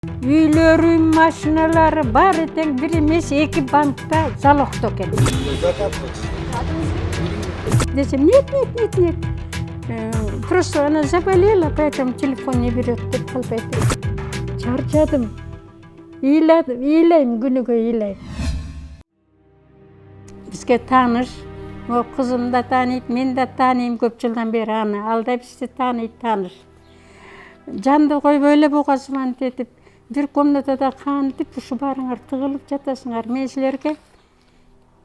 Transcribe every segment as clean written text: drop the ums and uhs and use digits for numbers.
Үйлөрүн, машиналары баары тең бир эмес, 2 банкта залогто экен. Десем, нет. Просто она заболела, поэтому телефон не берет деп калып айтты. Чарчадым. Ыйлайм, күнүгө ыйлайм. Бизге тааныш, кызым да тааныйт, мен да тааныйм көп жылдан бери аны. Ал да бизди тааныйт, тааныш. Жанды койбой эле буга звонить этип, бир комнатада кантип ушу баарыңар тыгылып жатасыңар. Мен силерге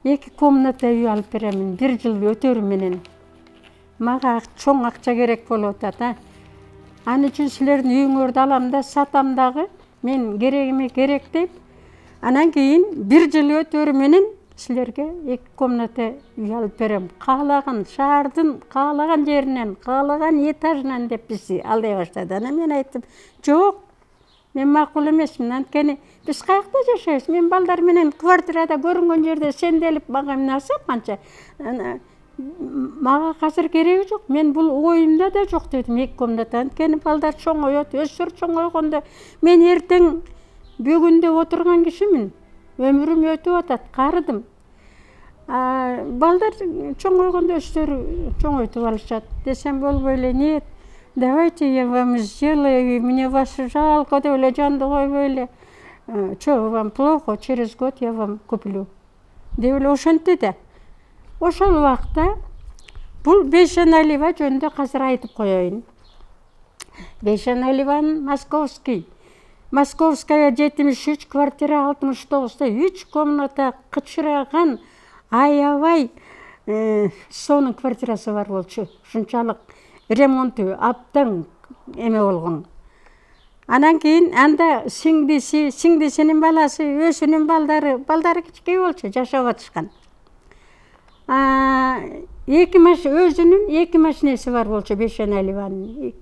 2 комната үй алып беремин, 1 жыл өтөрү менен. Мага чоң акча керек болуп атат, Аны үчүн силердин үйүңөрдү алам да сатам дагы. Мен керегиме керек деп. Анан кийин 1 жыл өтөрү менен силерге 2 комната үй алып берем. Каалаган шаардын каалаган жеринен, каалаган этажынан деп бизди алдай баштады. Анан мен айттым, жок, мен макул эмесмин. Анткени биз каякта жашайбыз? Мен балдар менен квартирада көрүнгөн жерде сенделип мага эмне алсам канча. Мага азыр кереги жок. Мен бул оюмда да жок дедим 2 комната. Анткени балдар чоңойот, өздөрү чоңойгондо мен эртең бөгүндө отурган кишимин. Өмүрүм өтүп атат, карыдым. Балдар чоңойгондо өздөрү чоңойтуп алышат. Десем болбой эле, нет, давайте я вам сделаю, мне вас жалко деп эле жанды койбой эле. Чё, вам плохо, через год я вам куплю. Деп эле ошентти да. Ошол убакта бул Бейшеналиева жөнүндө азыр айтып коеюн. Бейшеналиеванын Московская 73, квартира 69-та 3 комната кычыраган аябай сонун квартирасы бар болчу. Ушунчалык ремонту абдан эме болгон. Анан кийин анда сиңдисинин баласы, өзүнүн балдары кичке болчу, жашап атышкан. Өзүнүн 2 машинеси бар болчу Бейшеналиеванын.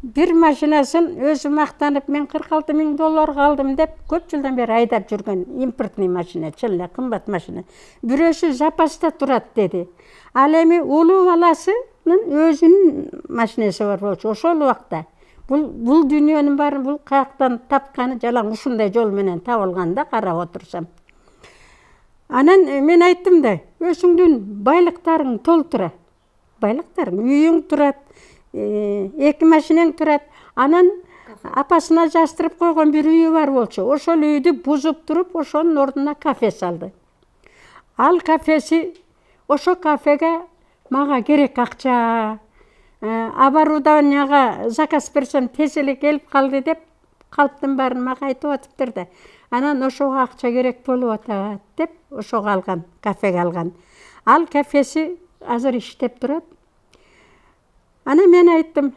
Бир машинасын өзү мактанып, мен $46,000 алдым деп көп жылдан бери айдап жүргөн импортный машина, чынында кымбат машина. Бирөөсү запаста турат деди. Ал эми улуу баласынын өзүнүн машинеси бар болчу. Ошол убакта бул дүйнөнүн баарын бул каяктан тапканы жалаң ушундай жол менен табылган да, карап отурсам. Анан мен айттым да, өзүңдүн байлыктарың толтура. Байлыктарың, үйүң турат, 2 машинең турат. Анан апасына жастырып койгон бир үйү бар болчу. Ошол үйдү бузуп туруп, ошонун ордуна кафе салды. Ал кафеси, ошо кафеге мага керек акча, оборудованияга заказ берсем тез эле келип калды деп, калптын баарын мага айтып атыптыр да. Анан ошого акча керек болуп атат деп, ошого алган, кафеге алган. Ал кафеси азыр иштеп турат. Анан мен айттым,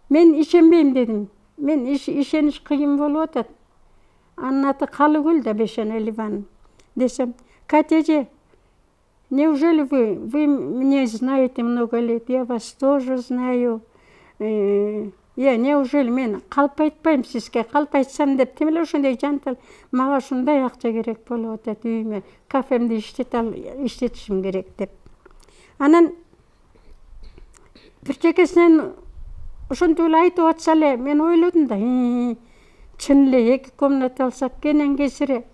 мен ишенбейм дедим. Мен ишениш кыйын болуп атат. Анын аты Калыгүл да, Бейшеналиеванын. Десем, Катя, неужели вы мне знаете много лет? Я вас тоже знаю. Неужели мен калп айтпайм сизге, калп айтсам деп, тим эле ошондой жантал, мага ушундай акча керек болуп атат үйүмө, кафемди иштетишим керек деп. Анан бир жекесинен ошентип эле айтып атса эле, мен ойлодум да, чын эле 2 комната алсак кенен кесире,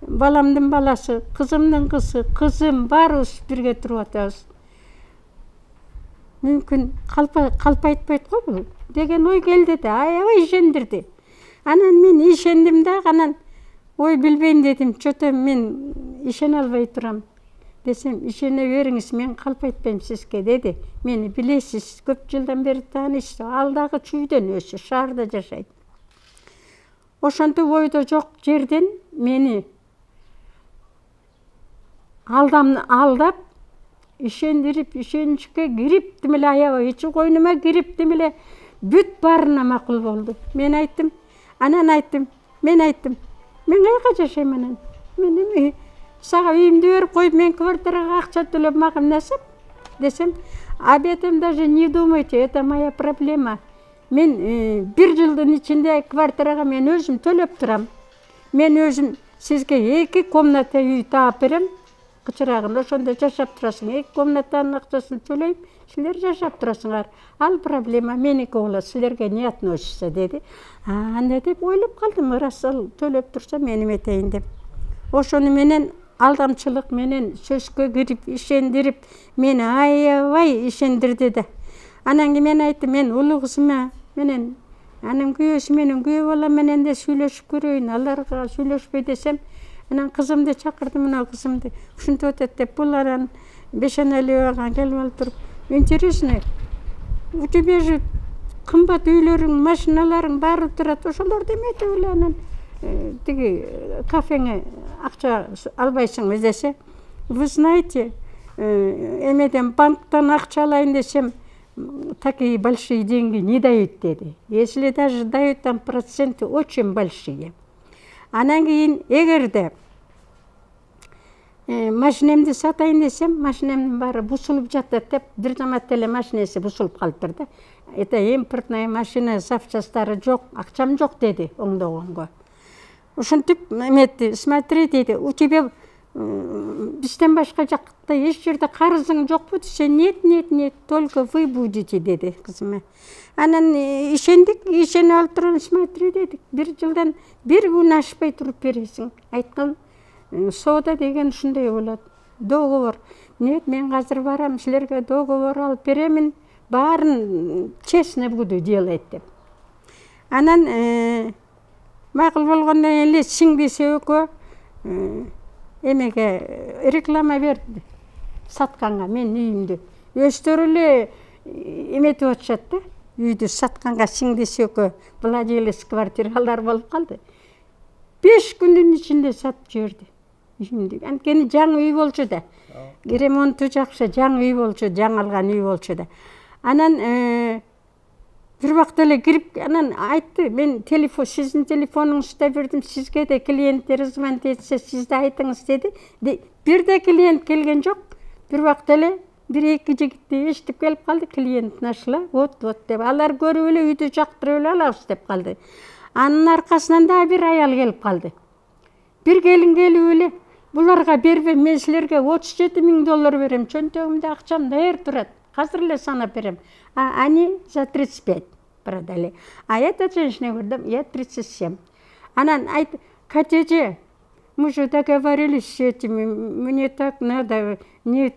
баламдын баласы, кызымдын кызы, кызым баарыбыз бирге туруп атабыз. Мүмкүн калп айтпайт го бул деген ой келди да, аябай ишендирди. Анан мен ишендим да, анан ой билбейм дедим, чөтө мен ишене албай турам. Десем, ишене бериңиз, мен калп айтпайм сизге деди. Мени билесиз, көп жылдан бери таанышсыз. Ал дагы чүйдөн өзү, шаарда жашайт. Ошентип ойдо жок жерден мени алдап, ишендирип, ишеничке кирип, тим эле аябай ичи койнума кирип, тим эле бүт баарына макул болду. Мен айттым, мен каяка жашайм анан? Мен эми сага үйүмдү берип коюп, мен квартирага акча төлөп мага эмне алсам? Десем, об этом даже не думайте, это моя проблема. Мен 1 жылдын ичинде квартирага мен өзүм төлөп турам. Мен өзүм сизге 2 комната үй таап берем. кычырагында ошондо жашап турасың. 2 комнатанын акчасын төлөйм, силер жашап турасыңар. Ал проблема меники болот, силерге не относится деди. Анда деп ойлоп калдым, ырас ал төлөп турса мен эметейин деп. Ошону менен алдамчылык менен сөзгө кирип, ишендирип, мени аябай ишендирди да. Анан кийин мен айттым, мен улуу кызыма менен анын күйөөсү менен күйөө балам менен де сүйлөшүп көрөйүн, аларга сүйлөшпөй десем, анан кызымды чакырдым, мына кызымды ушинтип атат деп, бул анан Бешеналиевага келип алып туруп, интересно, у тебя же кымбат үйлөрүң, машиналарың баары турат, ошолорду эметип эле анан тиги кафеңе акча албайсыңбы десе, вы знаете, эмеден банктан акча алайын десем, такие большие деньги не дают деди. Если даже дают, там проценты очень большие. Анан кийин эгерде машинемди сатайын десем, машинемдин баары бусулуп жатат деп, бир замат эле машинеси бусулуп калыптыр да. Это импортная машина, запчастары жок, акчам жок деди оңдогонго. Ушинтип эметти, смотри деди, у тебя бизден башка жакта эч жерде карызың жокпу десе, нет, только вы будете деди кызыма. Анан ишендик, ишенип алып туруп, смотри дедик, 1 жылдан 1 күн ашпай туруп бересиң. Айткан, соода деген ушундай болот. Договор. Нет, мен азыр барам, силерге договор алып беремин, баарын честно буду делать деп. Анан макул болгондон эле сиңдиси экөө эмеге реклама берди сатканга мен үйүмдү. Өздөрү эле эметип атышат да, үйдү сатканга сиңдиси экөө владелец квартиралар болуп калды. 5 күндүн ичинде сатып жиберди үйүмдү. Анткени жаңы үй болчу да. Ремонту жакшы, жаңы үй болчу, жаңы алган үй болчу да. Анан бир убакта эле кирип, анан айтты, мен телефон, сиздин телефонуңузду да бердим, сизге де клиенттер звонить этсе, сиз да айтыңыз деди. Бирде клиент келген жок. Бир убакта эле 1-2 жигитти эшитип келип калды, клиент нашла, вот деп. Алар көрүп эле үйдү жактырып эле алабыз деп калды. Анын аркасынан да бир аял келип калды. Бир келин келип эле, буларга бербейм, мен силерге $37,000 берем, чөнтөгүмдө акчам даяр турат. Азыр эле санап берем. Они за 35 продали. А эта женщина говорит, я 37. Анан айт, Катя, мы же договорились с этими, мне так надо, нет,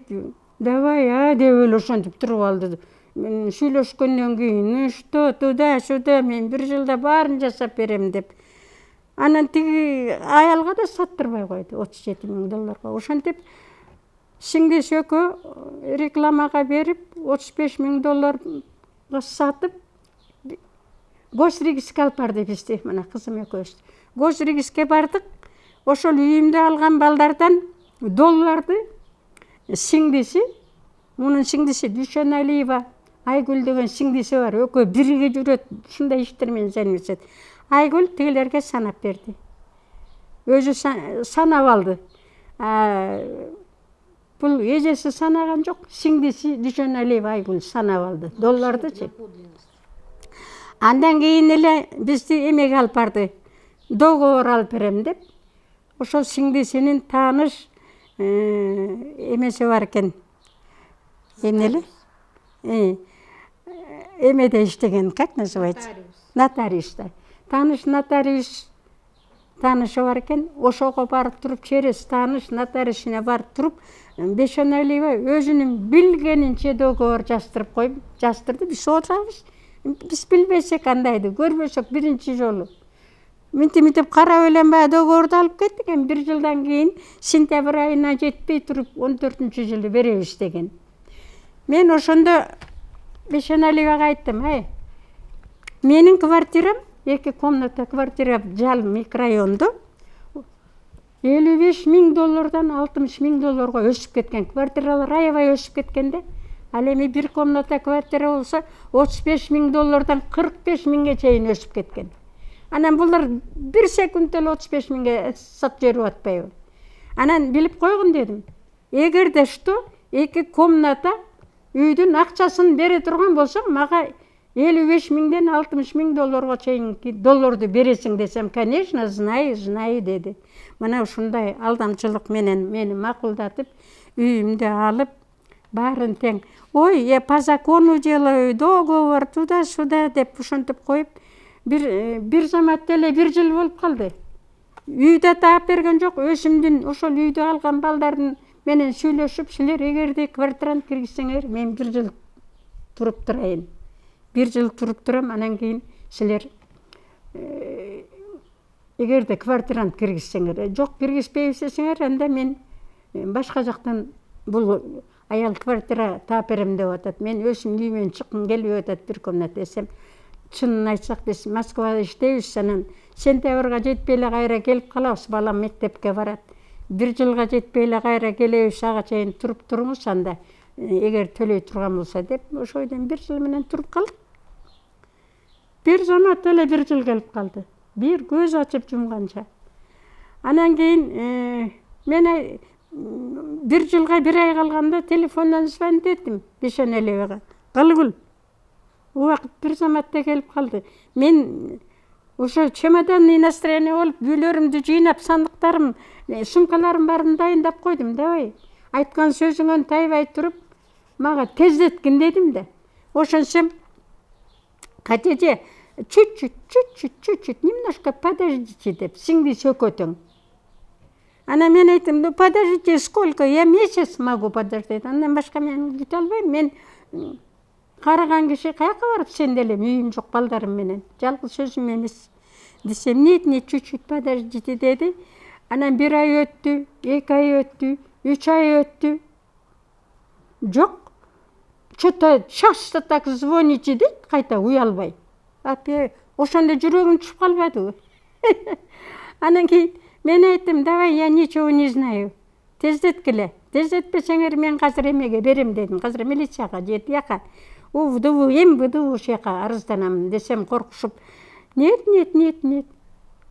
давай, деп эле ошентип туруп алды. Сүйлөшкөндөн кийин, ну что, туда-сюда, мен 1 жылда баарын жасап берем деп. Анан тиги аялга да саттырбай койду $37,000. Ошентип сиңдиси экөө рекламага берип, $35,000 сатып, госрегиске алып барды бизди, мына кызым экөөбүз. Госрегиске бардык, ошол үйүмдө алган балдардан долларды сиңдиси, мунун сиңдиси Дүйшеналиева, Айгүл деген сиңдиси бар, экөө бирге жүрөт, ушундай иштер менен заниматься. Айгүл тигилерге санап берди. Өзү санап алды. Бул эжеси санаган жок, сиңдиси Дүйшеналиева Айгүл санап алды. Доллардычы. Андан кийин эле бизди эмеге алып барды. Договор алып берем деп. Ошол сиңдисинин тааныш эмеси бар экен. Эмне эле? Эмеде иштеген, как называется? Нотариуста. Тааныш нотариус таанышы бар экен. Ошого барып туруп, через тааныш нотариусуна барып туруп, Бешеналиева өзүнүн билгенинче договор жаштырып коюп, жаштырды. Биз отурабыз. Биз билбесек кандайды, көрбөсөк биринчи жолу. Мынтип карап элем баягы договорду алып кеттик. 1 жылдан кийин сентябрь айына жетпей туруп 14-жылы беребиз деген. Мен ошондо Бешеналиевага айттым, менин квартирам 2 комната квартира жал микрорайондо $55,000 $60,000 өсүп кеткен. Квартиралар аябай өсүп кеткенде, ал эми 1 комната квартира болсо $35,000 $45,000 чейин өсүп кеткен. Анан булар 1 секунд эле $35,000 сатып жиберип атпайбы? Анан билип койгун дедим. Эгерде что 2 комната үйдүн акчасын бере турган болсоң, мага 55 миңден 60 миң долларга чейин долларды бересиң десем, конечно, знаю деди. Мына ушундай алдамчылык менен мени макулдатып, үйүмдө алып, баарын тең. Ой, по закону делаю, договор туда-сюда деп ушинтип коюп, бир заматта эле 1 жыл болуп калды. Үйдө таап берген жок, өзүмдүн ошол үйдө алган балдардын менен сүйлөшүп, силер эгерде квартирант киргизсеңер, мен 1 жыл туруп турайын. 1 жыл туруп турам, анан кийин силер эгерде квартирант киргизсеңер, жок киргизбейбиз десеңер, анда мен башка жактан бул аял квартира таап берем деп атат. Мен өзүм үйүмөн чыккым келип атат, 1 комната десем. Чынын айтсак, биз Москвада иштейбиз, анан сентябрга жетпей эле кайра келип калабыз, балам мектепке барат. 1 жылга жетпей эле кайра келебиз, ага чейин туруп туруңуз анда, эгер төлөй турган болсо деп, ошол үйдөн 1 жыл менен туруп калдык. Бир замат эле 1 жыл келип калды. Бир көз ачып жумганча. Анан кийин мен 1 жылга 1 ай калганда телефондон звонить эттим Бешенелиевага. Кылгул. Убакыт бир заматта келип калды. Мен ошо чемоданный настроение болуп, үйлөрүмдү жыйнап, сандыктарым, сумкаларым баарын дайындап койдум, давай. Айткан сөзүңөн тайбай туруп, мага тездеткин дедим да. Ошонсом Катеже, чуть-чуть, немножко подождите деп, сиңди сөкөтөң. Ана мен айттым, ну подождите, сколько? Я месяц могу подождать. Андан башка мен күтө албайм. Мен караган киши каяка барып сенделем, үйүм жок балдарым менен. Жалгыз өзүм эмес. Десем, нет, чуть-чуть подождите деди. Анан 1 ай өттү, 2 ай өттү, 3 ай өттү. Жок. Что-то часто так звоните дейт, кайта уялбай. Апе, ошондо жүрөгүм түшүп калбадыбы? Анан кийин мен айттым, давай, я ничего не знаю. Тездеткиле. Тездетпесеңер мен азыр эмеге берем дедим. Азыр милицияга же тияка. УВДУ, МВДУ шияка арызданам десем коркушуп. Нет.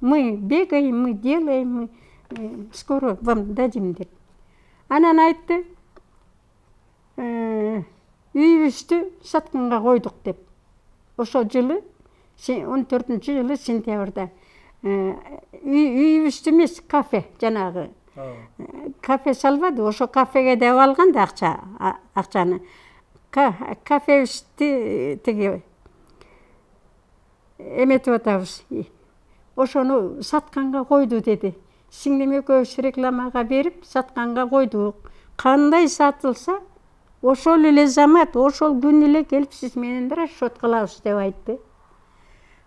Мы бегаем, мы делаем, мы скоро вам дадим деп. Анан айтты, үйүбүздү сатканга койдук деп. Ошол жылы 14-жылы сентябрда үйүбүздү эмес, кафе, жанагы кафе салбады, ошо кафеге деп алган да акчаны. Кафебизди тиги эметип атабыз. Ошону сатканга койду деди. Сиңдим экөөбүз рекламага берип, сатканга койдук. Кандай сатылса, ошол эле замат, ошол күн эле келип сиз менен расчет кылабыз деп айтты.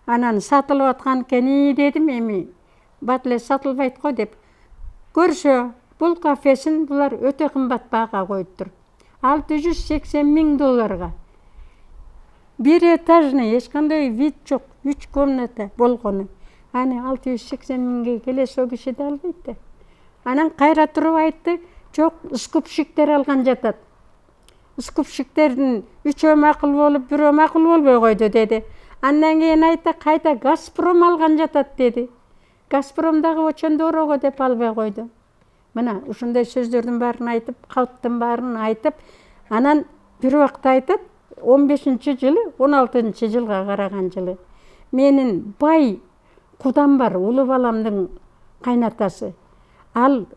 Анан сатылып аткан экен дедим, эми бат эле сатылбайт го деп. Көрсө, бул кафесин булар өтө кымбат баага коюптур. 680 миң долларга. 1 этажный, эч кандай вид жок, 3 комната болгону. Аны 680 миңге келесе киши да албайт да. Анан кайра туруп айтты, жок, скупщиктер алган жатат. Скупщиктердин 3-өө макул болуп, 1-өө макул болбой койду деди. Андан кийин айтты, кайта Газпром алган жатат деди. Газпром дагы очондорого деп албай койду. Мына ушундай сөздөрдүн баарын айтып, калптын баарын айтып, анан бир убакта айтат, 15-жылы, 16-жылга караган жылы. Менин бай кудам бар, улуу баламдын кайнатасы. Ал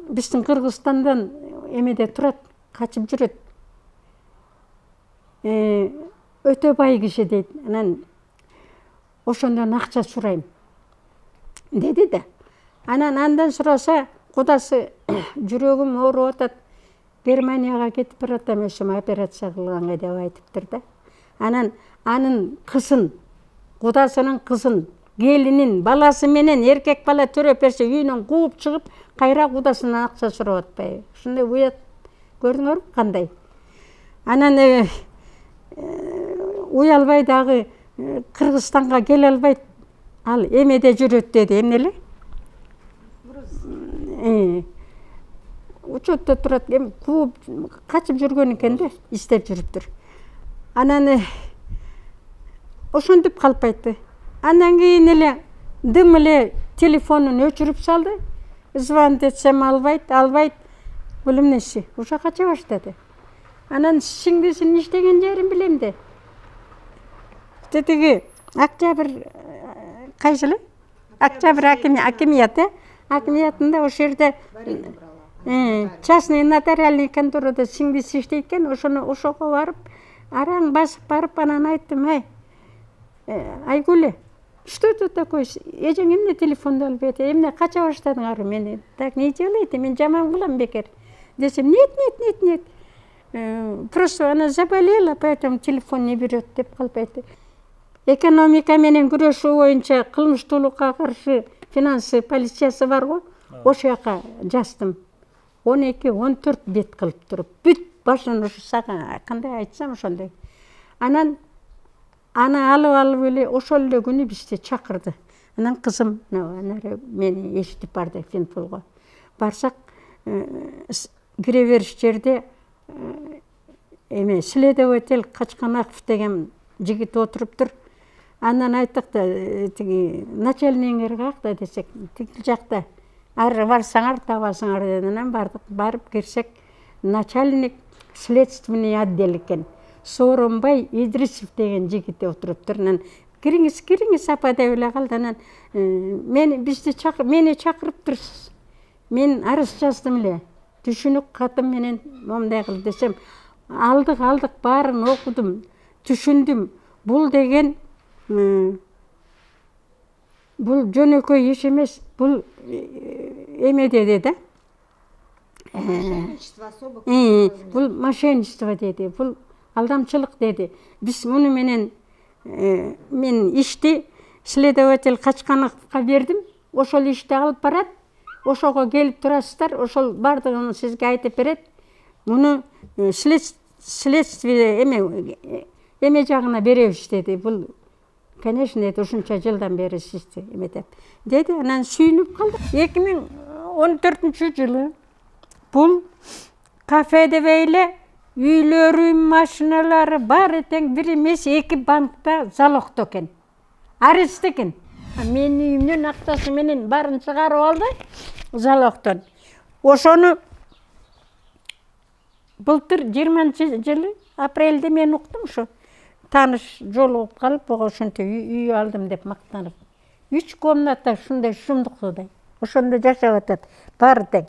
биздин Кыргызстандан эмеде турат, качып жүрөт. Өтө бай киши дейт. Анан ошондон акча сурайм деди да. Андан сураса, кудасы жүрөгүм ооруп атат, Германияга кетип баратам, өзүм операция кылганга деп айтыптыр да. Анан анын кызын, кудасынын кызын, келинин, баласы менен эркек бала төрөп берсе, үйүнөн кууп чыгып, кайра кудасынан акча сурап атпайбы? Ушундай уят көрдүңөрбү кандай? Анан уялбай дагы Кыргызстанга келе албайт, ал эмеде жүрөт деди, эмне эле? Учетто турат, кууп качып жүргөн экен да, издеп жүрүптүр. Анан ошентип калып айтты. Андан кийин эле дым эле телефонун өчүрүп салды. Звонить этсем албайт. Бул эмнеси? Уже кача баштады. Анан сиңдисинин иштеген жерин билем де. тетиги Октябрь кайсы эле? Октябрь акимият, акимиятында ошол жерде частный нотариальный конторада сиңдиси иштейт экен, ошого барып, араң басып барып, анан айттым, Айгуле, что это такое? Эжең эмне телефонду алып эте, эмне кача баштадыңар мени? Так не делайте, мен жаман кылам бекер. Десем, нет. Просто она заболела, поэтому телефон не берет деп калып айтты. Экономика менен күрөшүү боюнча кылмыштуулукка каршы финансы полициясы бар го, ошол жака жаздым. 12-14 бет кылып туруп, бүт башын ушу сага кандай айтсам ошондой. Анан аны алып эле ошол эле күнү бизди чакырды. Анан кызым мени эшитип барды Финполго. Барсак, кире бериш жерде следователь Качканаков деген жигит отуруптур. Андан айттык да, тиги начальниңер каякта десек, тигил жакта. Ары барсаңар табасыңар деди. Анан барып кирсек, начальник следственный отдел экен. Сооронбай Идрисов деген жигит отуруптур. Анан кириңиз апа деп эле калды. Анан мени чакырыптырсыз. Мен арыз жаздым эле. Түшүнүк катым менен момундай кыл десем, алдык баарын окудум, түшүндүм. Бул деген бул жөнөкөй иш эмес, бул эме деди да. Бул мошенничество деди, бул алдамчылык деди. Биз муну менен мен ишти следователь Качкановго бердим. Ошол ишти алып барат. Ошого келип турасыздар, ошол бардыгын сизге айтып берет. Муну следствие эме жагына беребиз деди. Бул конечно, деди, ушунча жылдан бери сизди эметет деди. Анан сүйүнүп калдык. 2014-жылы бул кафе дебейле үйлөрү, машиналары баары тең бир эмес 2 банкта залогдо экен. Арест экен. Менин үйүмдүн актасы менен баарын чыгарып алды залогдон. Ошону былтыр 20-жылы апрелде мен уктум, ошо тааныш жолугуп калып, ого ошентип үй алдым деп мактанып. 3 комната ушундай шумдуктуудай. Ошондо жашап атат, баары тең.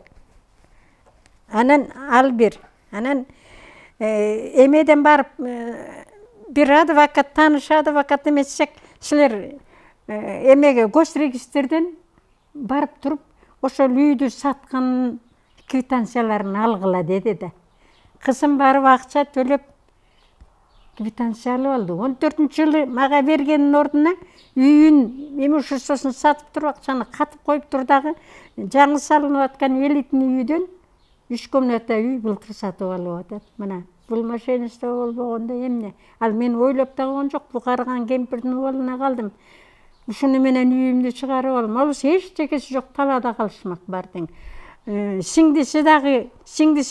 Анан ал бир. Анан эмеден барып бир адвокат, тааныш адвокат эмесек, силер эмеге госрегистрден барып туруп, ошол үйдү саткан квитанцияларын алгыла деди да. Кызым барып акча төлөп квитанция алып алды. 14-жылы мага бергенин ордуна үйүн имуществосын сатып туруп, акчаны катып коюп тур дагы, жаңы салынып аткан элитный үйдөн 3 комната үй былтыр сатып алып атат. Мына бул мошенничество болбогондо эмне? Ал мен ойлоп да койгон жок, бул карыган кемпирдин убалына калдым. Ушуну менен үйүмдү чыгарып алам. Ал эчтекеси жок, талаада калышмак бар тең. Сиңдиси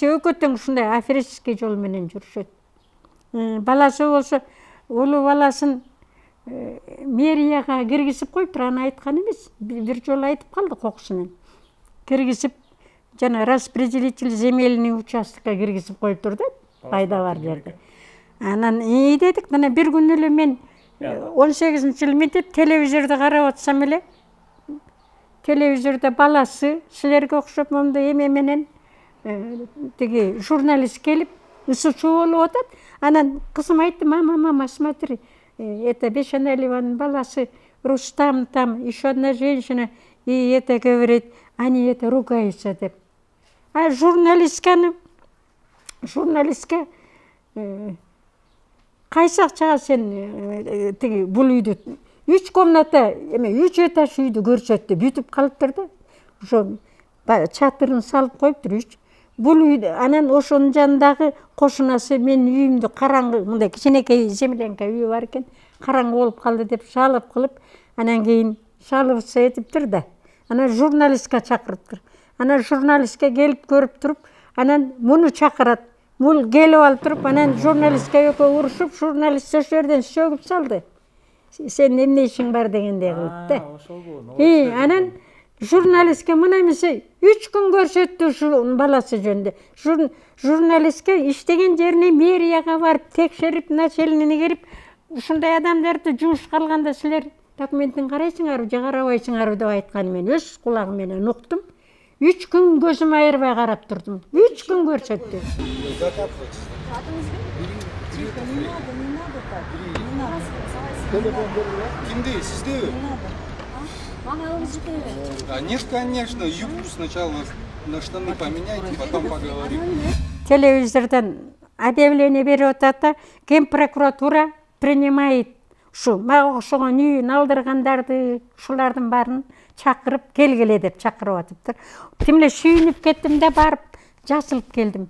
өкө тең ушундай аферистский жол менен жүрүшөт. Баласы болсо, улуу баласын мэрияга киргизип коюптур, аны айткан эмес. Бир жолу айтып калды кокусунан. Киргизип, жана распределитель земельный участокка киргизип коюптур да, пайда бар жерде. Анан дедик, мына бир күн эле мен 18-жылы мынтип телевизорду карап атсам эле, телевизордо баласы силерге окшоп момундай эме менен тиги журналист келип ысычуу болуп атат. Анан кызым айтты: мама, смотри, это Бешеналиванын баласы Рустам, там еще одна женщина, и это говорит, они это ругаются деп. А журналистке кайсы акчага сен тиги бул үйдү 3 комната, 3 этаж үйдү көрсөттү, бүтүп калыптыр да. Ошо чатырын салып коюптур. Бул үйдү, анан ошонун жанындагы кошунасы менин үйүмдү караңгы, мындай кичинекей землянка үй бар экен, караңгы болуп калды деп шалып кылып, анан кийин шалыбысы этиптир да. Анан журналистке чакырыптыр. Анан журналистке келип көрүп туруп, анан муну чакырат. Мул келип алып туруп, анан журналистке экөө урушуп, журналист ошол жерден сөгүп салды. Сен эмне ишиң бар дегендей кылып да. Анан журналистке мына эмесе 3 күн көрсөттү ушунун баласы жөнүндө. Журналистке иштеген жерине мэрияга барып текшерип, начальнигине кирип, ушундай адамдарды жумушка алганда силер документин карайсыңарбы же карабайсыңарбы деп айтканы мен өз кулагым менен уктум. 3 күн көзүм айырбай карап турдум. 3 күн көрсөттү. Кимде, сиздеби? Нет, конечно, юбку сначала на штаны поменяйте, потом поговорим. Телевизордан объявление берип атат да, Ген прокуратура принимает ушу мага окшогон үйүн алдыргандарды, ушулардын баарын чакырып келгиле деп чакырып атыптыр. Тимле сүйүнүп кеттим да барып жасылып келдим.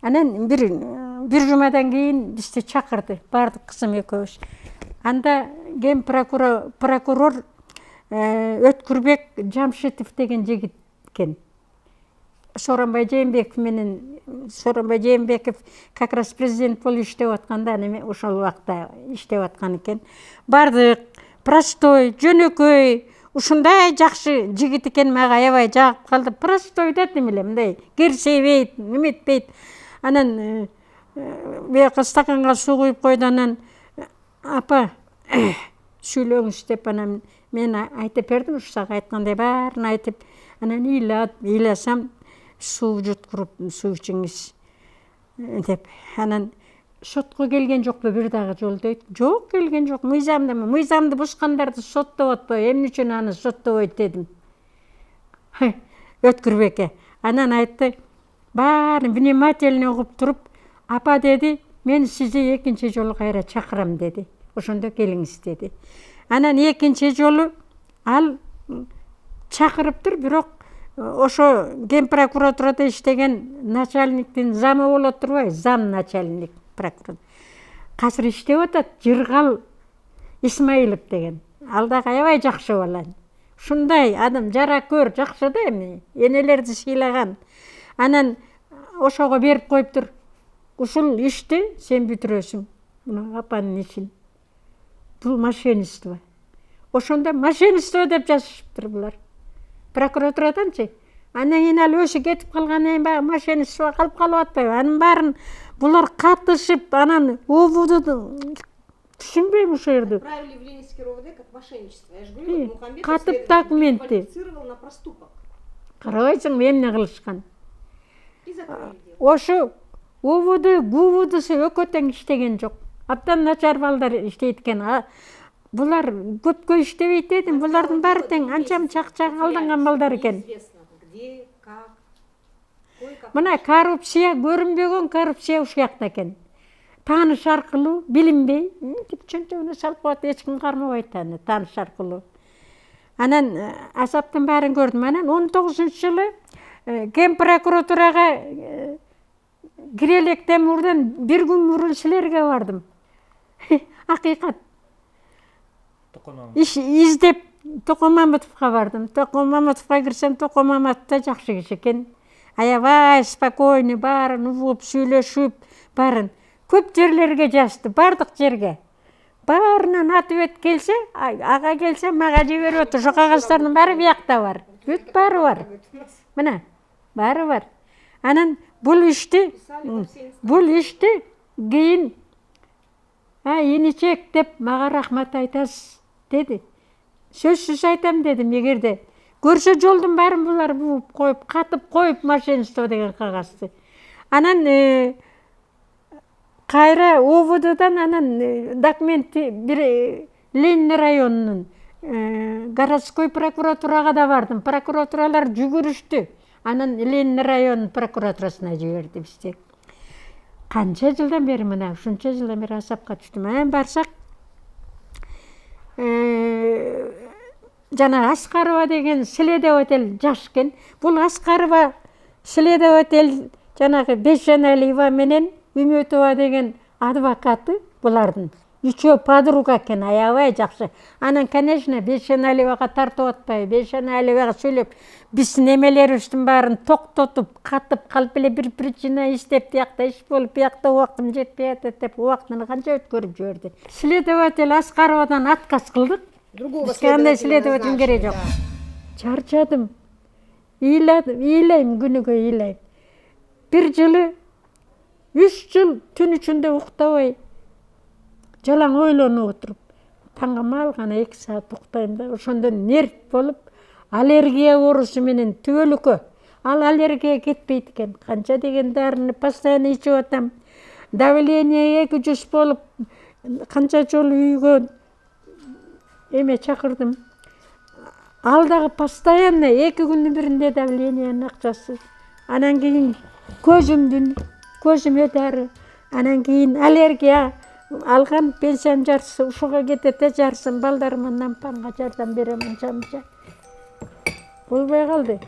Анан бир жумадан кийин бизди чакырды, бардык кызым экөөбүз. Анда Ген прокурор Өткүрбек Жамшитов деген жигит экен. Сооронбай Жээнбеков как раз президент болуп иштеп атканда ошол убакта иштеп аткан экен. Бардык, простой, жөнөкөй, ушундай жакшы жигит экен, мага аябай жагып калды. Простой да демеле, мындай керсейбейт, неметпейт. Анан бияка стаканга суу куюп койду, анан апа сүйлөңүз деп анан мен айтып бердим, ушага айткандай баарын айтып, анан ыйласам суу жуткуруп суу ичиңиз деп. Анан сотко келген жокпу бир дагы жолу дейт. Жок, келген жок. Мыйзамды бушкандарды соттоп атпайбы, эмне үчүн аны соттобойт дедим. Өткүрбекке. Анан айтты, баарын внимательно угуп туруп, апа деди, мен сизди экинчи жолу кайра чакырам деди. Ошондо келиңиз деди. Анан экинчи жолу ал чакырыптыр, бирок ошо Ген прокуратурада иштеген начальниктин замы болот турбайбы, зам начальник прокурор. Азыр иштеп атат, Жыргал Исмаилов деген. Ал дагы аябай жакшы бала. Ушундай адам жаракөр, жакшы да эми, энелерди сыйлаган. Анан ошого берип коюптур. Ушул ишти сен бүтүрөсүң. Мына апанын ишин. Бул мошенничество. Ошондо мошенничество деп жазышыптыр булар. Прокуратураданчы. Анан кийин ал өзү кетип калгандан кийин баягы мошенничество калып атпайбы? Анын баарын булар катышып, анан ОВД түшүнбөйм ошол жерде. Отправили в Ленинский РОВД как мошенничество. Я же говорю, Мухамбетов Катып документи квалифицировал на проступок. карабайсың, эмне кылышкан. И закрыли дело. Ошо ОВД, ГУВДсы экөө тең иштеген жок. Абдан начар балдар иштейт экен. Булар көпкө иштебейт дедим. Булардын баары тең анчам чакчак алынган балдар экен. Неизвестно, где, как, кое-как. Мына коррупция, көрүнбөгөн коррупция ушул жакта экен. Тааныш аркылуу, билинбей, тип чөнтөгүнө салып коет, эч ким кармабайт аны, тааныш аркылуу. Анан азаптын баарын көрдүм. Анан 19-жылы Ген прокуратурага кире электен мурдан бир күн мурун силерге бардым. Акыйкат. Иш издеп Токон Мамытовго бардым. Токон Мамытовго кирсем, Токон Мамытов да жакшы киши экен. Аябай спокойный, баарын угуп, сүйлөшүп, баарын көп жерлерге жазды, бардык жерге. Баарынан ответ келсе, ага келсе мага жиберип отур. Ошо кагаздардын баары биякта бар. Бүт баары бар. Мына, баары бар. Анан бул ишти кийин иничек деп мага рахмат айтасыз деди. Сөзсүз айтам дедим, эгерде көрсө жолдун баарын булар бууп коюп, катып коюп мошенничество деген кагазды. Анан кайра ОВДдан анан документти бир Ленин районунун городской прокуратурага да бардым. Прокуратуралар жүгүрүштү. Анан Ленин районунун прокуратурасына жиберди бизди. Канча жылдан бери мына, ушунча жылдан бери азапка түштүм. Анан барсак, жана Аскарова деген следователь жаш экен. Бул Аскарова следователь жанагы Бешеналиева менен Үмөтова деген адвокаты булардын. Үчөө подруга экен, аябай жакшы. Анан, конечно, Бешеналиевага тартып атпайбы. Бешеналиевага сүйлөп, биз немелерибиздин баарын токтотуп, катып калып эле бир причина издеп, биякта иш болуп, биякта убактым жетпей атат деп, убактын канча өткөрүп жиберди. Следователь Аскаровадан отказ кылдык. Другого Кандай следователь керек жок. Чарчадым. Ыйлайм, күнүгө ыйлайм. Бир жылы 3 жыл түн ичинде уктабай жалаң ойлонуп отуруп таңгамал гана 2 саат уктайм да ошондон нерв болуп аллергия оорусу менен түбөлүккө. Ал аллергия кетпейт экен. Канча деген дарыны постоянно ичип атам. Давление 200 болуп канча жолу үйгө эме чакырдым. Ал дагы постоянно 2 күндүн биринде давлениянын акчасы. Анан кийин көзүмө дары. Анан кийин аллергия алган пенсиям жарысы ушуга кетет да жарысын балдарыма нампанга жардам берем анча-мынча. Болбой калды.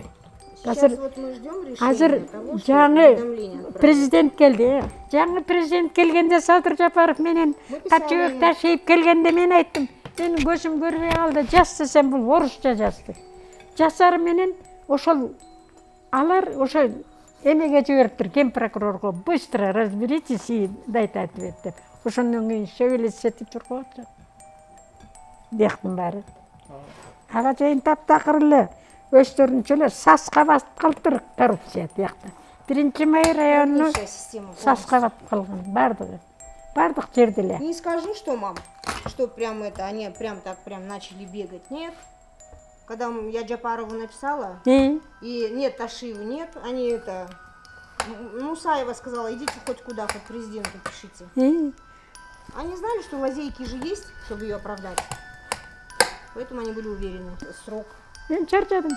Сейчас вот мы ждем Азыр решения того, что жаңы уведомление отправить. президент келди. Жаңы президент келгенде Садыр Жапаров менен качыбек ташыйып келгенде мен айттым. Менин көзүм көрбөй калды. Жазды сен бул орусча жазды. Жасары менен ошол алар ошо эмеге жибериптир ген прокурорго. Быстро разберитесь и дайте ответ деп. Ошондон кийин шевелетип турган. Дияктын баары. Ага чейин таптакыр эле өздөрүнчө эле саска басып калыптыр коррупция тиякта. 1-Май районуна Лучшая система саска басып калган бардыгы. Бардык жерде эле. Не скажу, что, мам, что прям это, они прям так прям начали бегать. Нет. Когда я Джапарову написала, и нет, Ташиеву нет, они это... Мусаева сказала, идите хоть куда, хоть президенту пишите. Они знали, что лазейки же есть, чтобы ее оправдать. Поэтому они были уверены. Срок. Мен чарчадым.